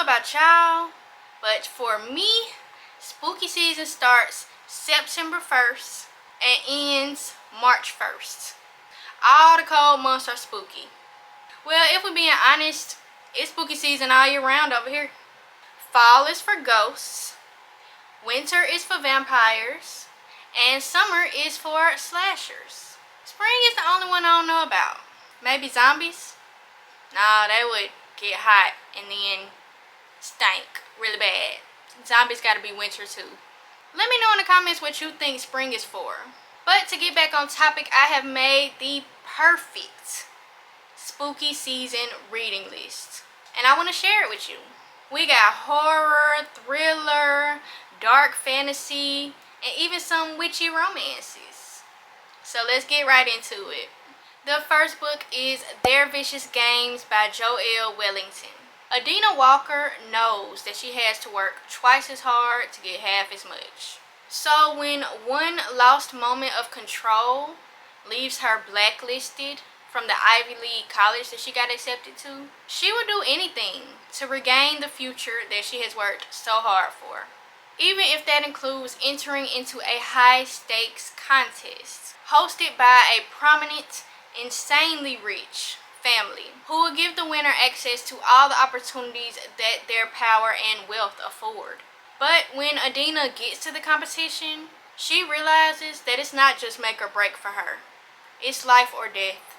about y'all, but for me, spooky season starts September 1st and ends March 1st. All the cold months are spooky. Well, if we're being honest, it's spooky season all year round over here. Fall is for ghosts, winter is for vampires, and summer is for slashers. Spring is the only one I don't know about. Maybe zombies? Nah, they would get hot and then stink really bad. Zombies gotta be winter too. Let me know in the comments what you think spring is for. But to get back on topic, I have made the perfect spooky season reading list, and I want to share it with you. We got horror, thriller, dark fantasy, and even some witchy romances. So let's get right into it. The first book is Their Vicious Games by Joelle Wellington. Adina Walker knows that she has to work twice as hard to get half as much. So when one lost moment of control leaves her blacklisted from the Ivy League college that she got accepted to, she will do anything to regain the future that she has worked so hard for. Even if that includes entering into a high-stakes contest hosted by a prominent, insanely rich family who will give the winner access to all the opportunities that their power and wealth afford. But when Adina gets to the competition, she realizes that it's not just make or break for her. It's life or death.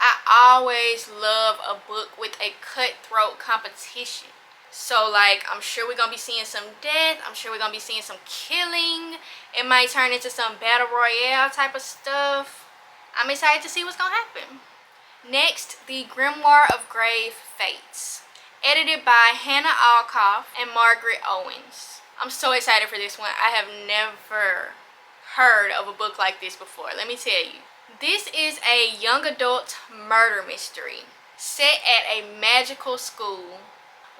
I always love a book with a cutthroat competition. So like, I'm sure we're gonna be seeing some death, I'm sure we're gonna be seeing some killing. It might turn into some battle royale type of stuff. I'm excited to see what's gonna happen. Next, The Grimoire of Grave Fates, edited by Hannah Alcoff and Margaret Owens. I'm so excited for this one. I have never heard of a book like this before, let me tell you. This is a young adult murder mystery set at a magical school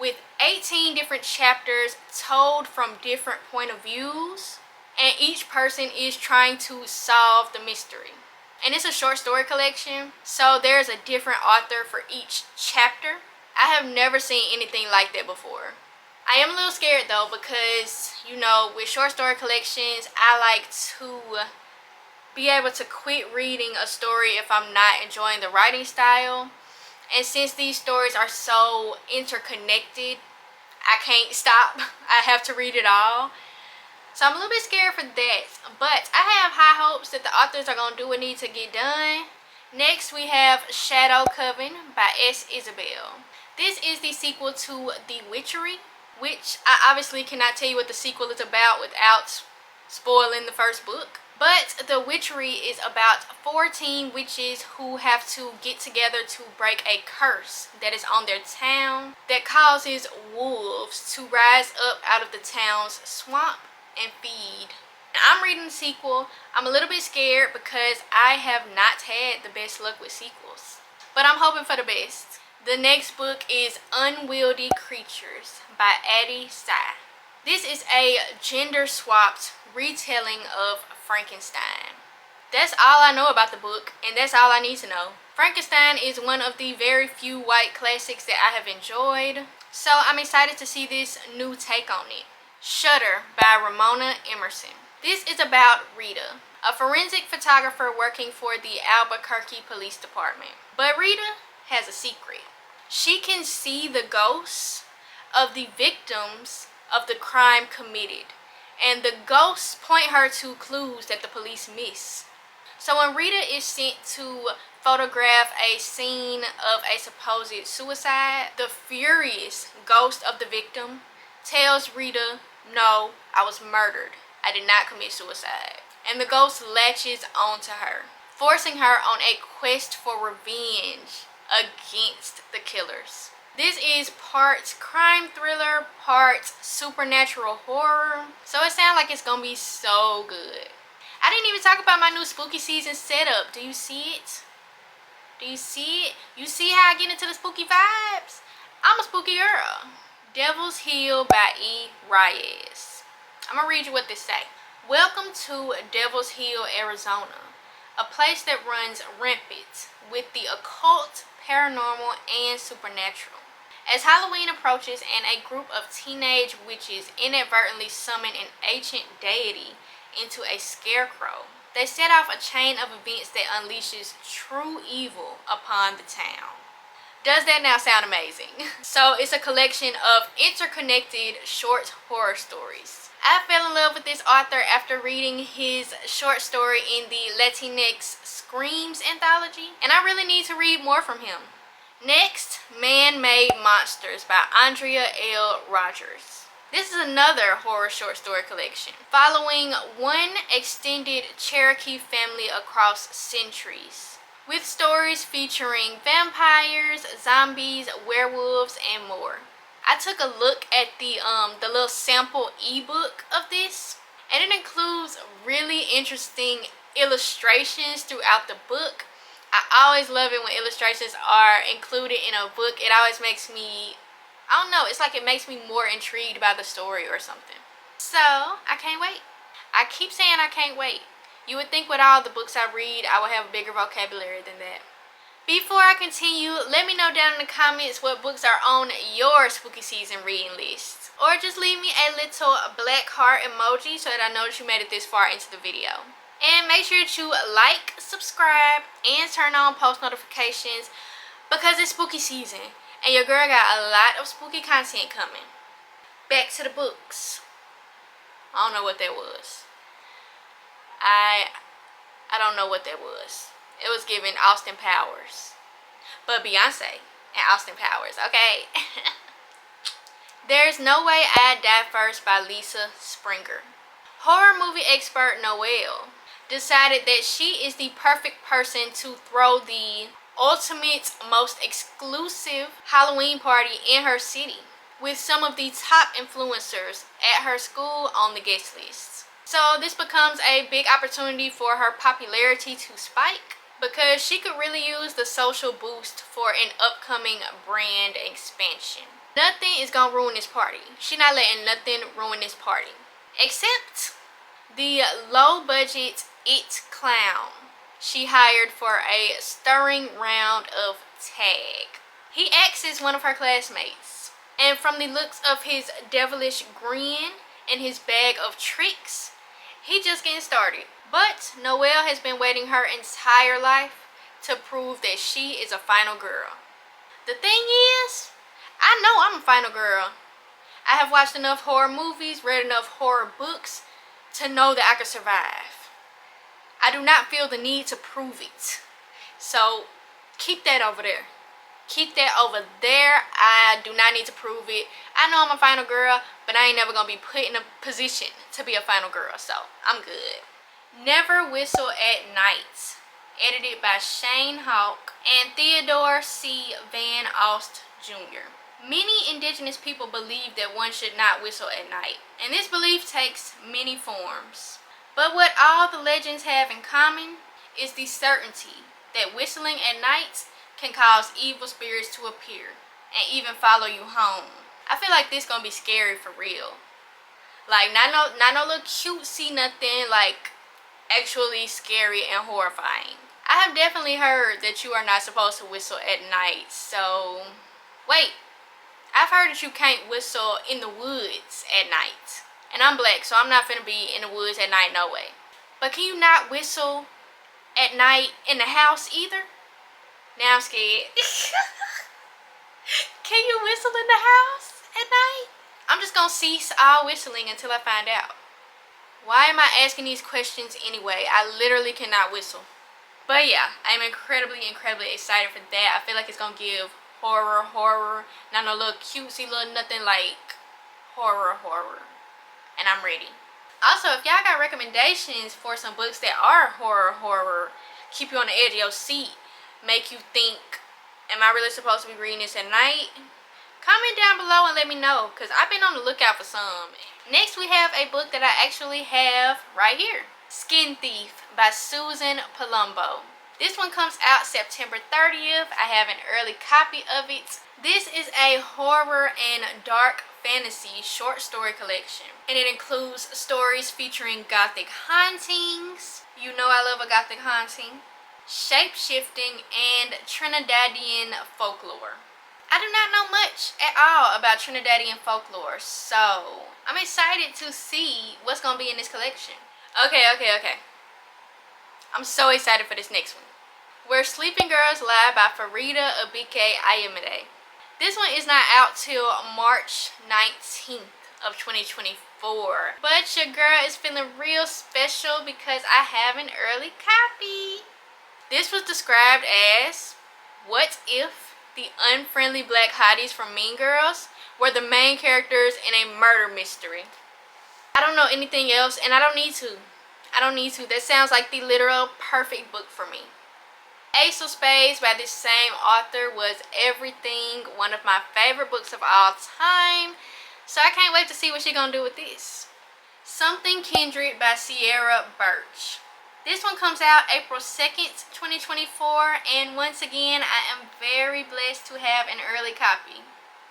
with 18 different chapters told from different point of views, and each person is trying to solve the mystery. And it's a short story collection, so there's a different author for each chapter. I have never seen anything like that before. I am a little scared though, because, you know, with short story collections, I like to be able to quit reading a story if I'm not enjoying the writing style. And since these stories are so interconnected, I can't stop. I have to read it all. So I'm a little bit scared for that. But I have high hopes that the authors are going to do what needs to get done. Next, we have Shadow Coven by S. Isabel. This is the sequel to The Witchery, which I obviously cannot tell you what the sequel is about without spoiling the first book. But The Witchery is about 14 witches who have to get together to break a curse that is on their town that causes wolves to rise up out of the town's swamp and feed. I'm reading the sequel. I'm a little bit scared because I have not had the best luck with sequels, but I'm hoping for the best. The next book is Unwieldy Creatures by Addie Sy. This is a gender-swapped retelling of Frankenstein. That's all I know about the book, and that's all I need to know. Frankenstein is one of the very few white classics that I have enjoyed, so I'm excited to see this new take on it. Shutter by Ramona Emerson. This is about Rita, a forensic photographer working for the Albuquerque Police Department. But Rita has a secret. She can see the ghosts of the victims of the crime committed, and the ghosts point her to clues that the police miss. So when Rita is sent to photograph a scene of a supposed suicide, the furious ghost of the victim tells Rita, "No, I was murdered. I did not commit suicide." And the ghost latches onto her, forcing her on a quest for revenge against the killers. This is part crime thriller, part supernatural horror, so it sounds like it's gonna be so good. I didn't even talk about my new spooky season setup. Do you see it? Do you see it? You see how I get into the spooky vibes? I'm a spooky girl. Devil's Hill by E. Reyes. I'm gonna read you what this say. Welcome to Devil's Hill, Arizona, a place that runs rampant with the occult, paranormal, and supernatural. As Halloween approaches and a group of teenage witches inadvertently summon an ancient deity into a scarecrow, they set off a chain of events that unleashes true evil upon the town. Does that now sound amazing? So it's a collection of interconnected short horror stories. I fell in love with this author after reading his short story in the Latinx Screams anthology, and I really need to read more from him. Next, Man-Made Monsters by Andrea L. Rogers. This is another horror short story collection, following one extended Cherokee family across centuries, with stories featuring vampires, zombies, werewolves, and more. I took a look at the little sample ebook of this, and it includes really interesting illustrations throughout the book. I always love it when illustrations are included in a book. It always makes me, I don't know, it's like it makes me more intrigued by the story or something. So, I can't wait. I keep saying I can't wait. You would think with all the books I read, I would have a bigger vocabulary than that. Before I continue, let me know down in the comments what books are on your spooky season reading list. Or just leave me a little black heart emoji so that I know that you made it this far into the video. And make sure to like, subscribe, and turn on post notifications because it's spooky season and your girl got a lot of spooky content coming. Back to the books. I don't know what that was. I don't know what that was. It was giving Austin Powers. But Beyonce and Austin Powers, okay? There's No Way I'd Die First by Lisa Springer. Horror movie expert Noelle decided that she is the perfect person to throw the ultimate, most exclusive Halloween party in her city, with some of the top influencers at her school on the guest list. So this becomes a big opportunity for her popularity to spike, because she could really use the social boost for an upcoming brand expansion. Nothing is gonna ruin this party. She not letting nothing ruin this party, except the low budget It clown she hired for a stirring round of tag. He acts as one of her classmates, and from the looks of his devilish grin and his bag of tricks, he just getting started. But Noelle has been waiting her entire life to prove that she is a final girl. The thing is, I know I'm a final girl. I have watched enough horror movies, read enough horror books to know that I could survive. I do not feel the need to prove it. So keep that over there. Keep that over there. I do not need to prove it. I know I'm a final girl, but I ain't never gonna be put in a position to be a final girl, so I'm good. Never Whistle at Night, edited by Shane Hawk and Theodore C. Van Ost Jr. Many indigenous people believe that one should not whistle at night, and this belief takes many forms. But what all the legends have in common is the certainty that whistling at night can cause evil spirits to appear and even follow you home. I feel like this gonna be scary for real. Like not no little cutesy nothing, like actually scary and horrifying. I have definitely heard that you are not supposed to whistle at night. So wait, I've heard that you can't whistle in the woods at night. And I'm black, so I'm not finna be in the woods at night, no way. But can you not whistle at night in the house either? Now I'm scared. Can you whistle in the house at night? I'm just gonna cease all whistling until I find out. Why am I asking these questions anyway? I literally cannot whistle. But yeah, I'm incredibly excited for that. I feel like it's gonna give horror. Not no little cutesy little nothing, like horror. And I'm ready. Also, if y'all got recommendations for some books that are horror, keep you on the edge of your seat, make you think, am I really supposed to be reading this at night? Comment down below and let me know, because I've been on the lookout for some. Next, we have a book that I actually have right here. Skin Thief by Susan Palumbo. This one comes out September 30th. I have an early copy of it. This is a horror and dark fantasy short story collection, and it includes stories featuring gothic hauntings. You know I love a gothic haunting. Shape-shifting and Trinidadian folklore. I do not know much at all about Trinidadian folklore, so I'm excited to see what's going to be in this collection. Okay. I'm so excited for this next one. Where Sleeping Girls Lie by Farida Abike Ayemide. This one is not out till March 19th of 2024. But your girl is feeling real special because I have an early copy. This was described as, what if the unfriendly black hotties from Mean Girls were the main characters in a murder mystery? I don't know anything else, and I don't need to. That sounds like the literal perfect book for me. Ace of Spades by this same author was everything, one of my favorite books of all time. So I can't wait to see what she's gonna do with this. Something Kindred by Sierra Birch. This one comes out April 2nd, 2024, and once again, I am very blessed to have an early copy.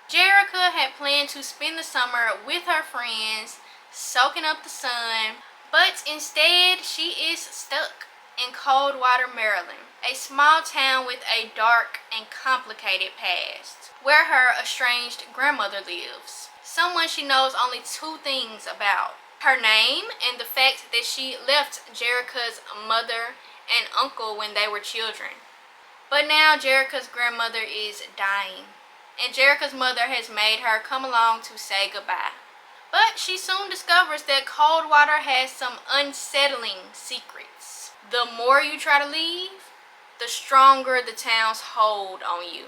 Jerica had planned to spend the summer with her friends, soaking up the sun, but instead she is stuck in Coldwater, Maryland, a small town with a dark and complicated past, where her estranged grandmother lives, someone she knows only two things about: her name and the fact that she left Jerica's mother and uncle when they were children. But now Jerica's grandmother is dying, and Jerica's mother has made her come along to say goodbye. But she soon discovers that Coldwater has some unsettling secrets. The more you try to leave, the stronger the town's hold on you.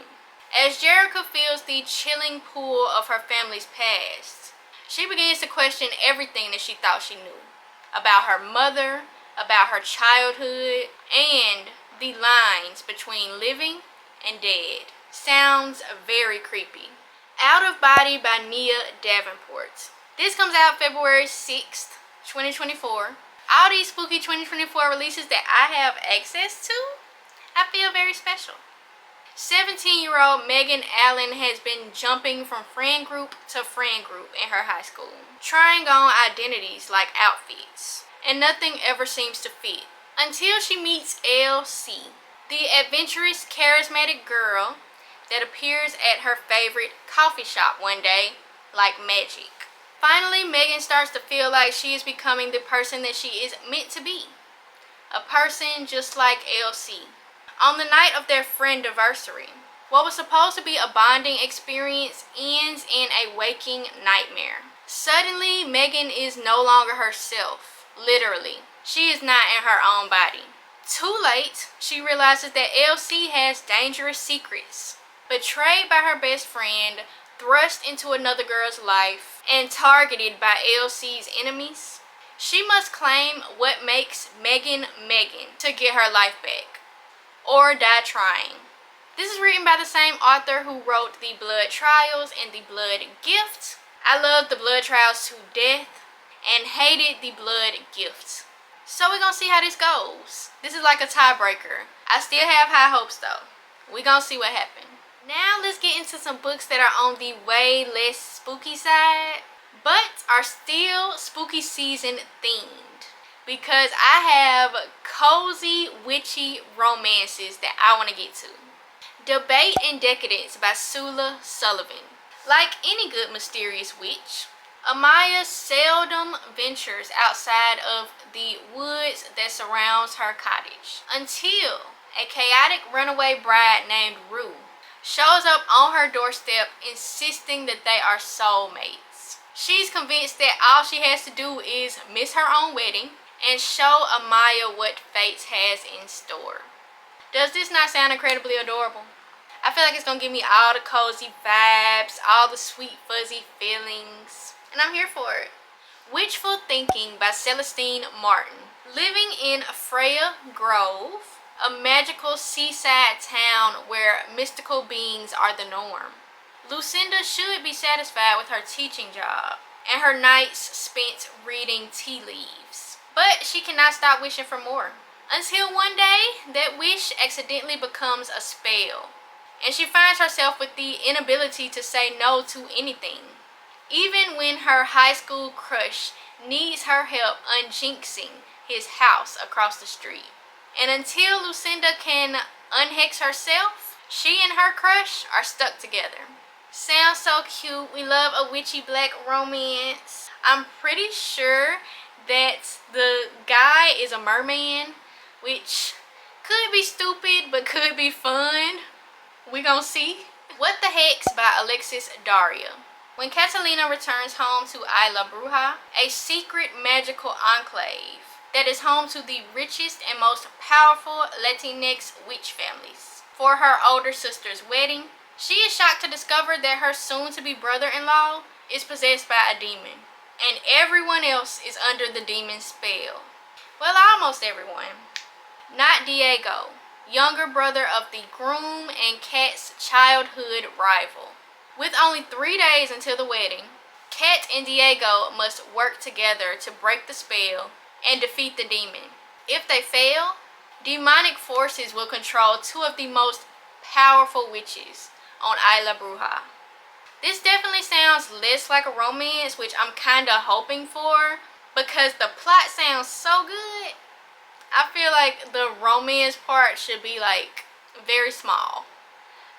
As Jerica feels the chilling pull of her family's past, she begins to question everything that she thought she knew about her mother, about her childhood, and the lines between living and dead. Sounds very creepy. Out of Body by Nia Davenport. This comes out February 6th, 2024. All these spooky 2024 releases that I have access to, I feel very special. 17-year-old Megan Allen has been jumping from friend group to friend group in her high school, trying on identities like outfits, and nothing ever seems to fit, until she meets LC, the adventurous, charismatic girl that appears at her favorite coffee shop one day like magic. Finally, Megan starts to feel like she is becoming the person that she is meant to be, a person just like LC. On the night of their friendiversary, what was supposed to be a bonding experience ends in a waking nightmare. Suddenly, Megan is no longer herself, literally. She is not in her own body. Too late, she realizes that LC has dangerous secrets. Betrayed by her best friend, thrust into another girl's life, and targeted by LC's enemies, she must claim what makes Megan Megan to get her life back, or die trying. This is written by the same author who wrote The Blood Trials and The Blood Gift. I love The Blood Trials to death and hated The Blood Gift. So we're gonna see how this goes. This is like a tiebreaker. I still have high hopes though. We're gonna see what happens. Now let's get into some books that are on the way less spooky side, but are still spooky season themed, because I have cozy, witchy romances that I want to get to. Debate and Decadence by Sula Sullivan. Like any good mysterious witch, Amaya seldom ventures outside of the woods that surrounds her cottage, until a chaotic runaway bride named Rue shows up on her doorstep insisting that they are soulmates. She's convinced that all she has to do is miss her own wedding and show Amaya what fate has in store. Does this not sound incredibly adorable? I feel like it's gonna give me all the cozy vibes, all the sweet fuzzy feelings, and I'm here for it. Witchful Thinking by Celestine Martin. Living in Freya Grove, a magical seaside town where mystical beings are the norm, Lucinda should be satisfied with her teaching job and her nights spent reading tea leaves. But she cannot stop wishing for more, until one day that wish accidentally becomes a spell, and she finds herself with the inability to say no to anything, even when her high school crush needs her help unjinxing his house across the street. And until Lucinda can unhex herself, She and her crush are stuck together. Sounds so cute. We love a witchy black romance. I'm pretty sure that the guy is a merman, which could be stupid but could be fun. We gonna see. What the Hex by Alexis Daria. When Catalina returns home to Isla Bruja, a secret magical enclave that is home to the richest and most powerful Latinx witch families, for her older sister's wedding, she is shocked to discover that her soon-to-be brother-in-law is possessed by a demon, and everyone else is under the demon's spell. Well, almost everyone. Not Diego, younger brother of the groom and Kat's childhood rival. With only 3 days until the wedding, Kat and Diego must work together to break the spell and defeat the demon. If they fail, demonic forces will control two of the most powerful witches on Isla Bruja. This definitely sounds less like a romance, which I'm kind of hoping for, because the plot sounds so good. I feel like the romance part should be like very small,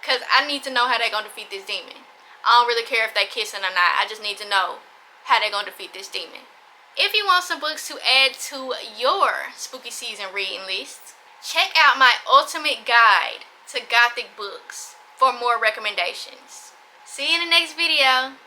because I need to know how they're going to defeat this demon. I don't really care if they're kissing or not. I just need to know how they're going to defeat this demon. If you want some books to add to your spooky season reading list, check out my ultimate guide to gothic books for more recommendations. See you in the next video.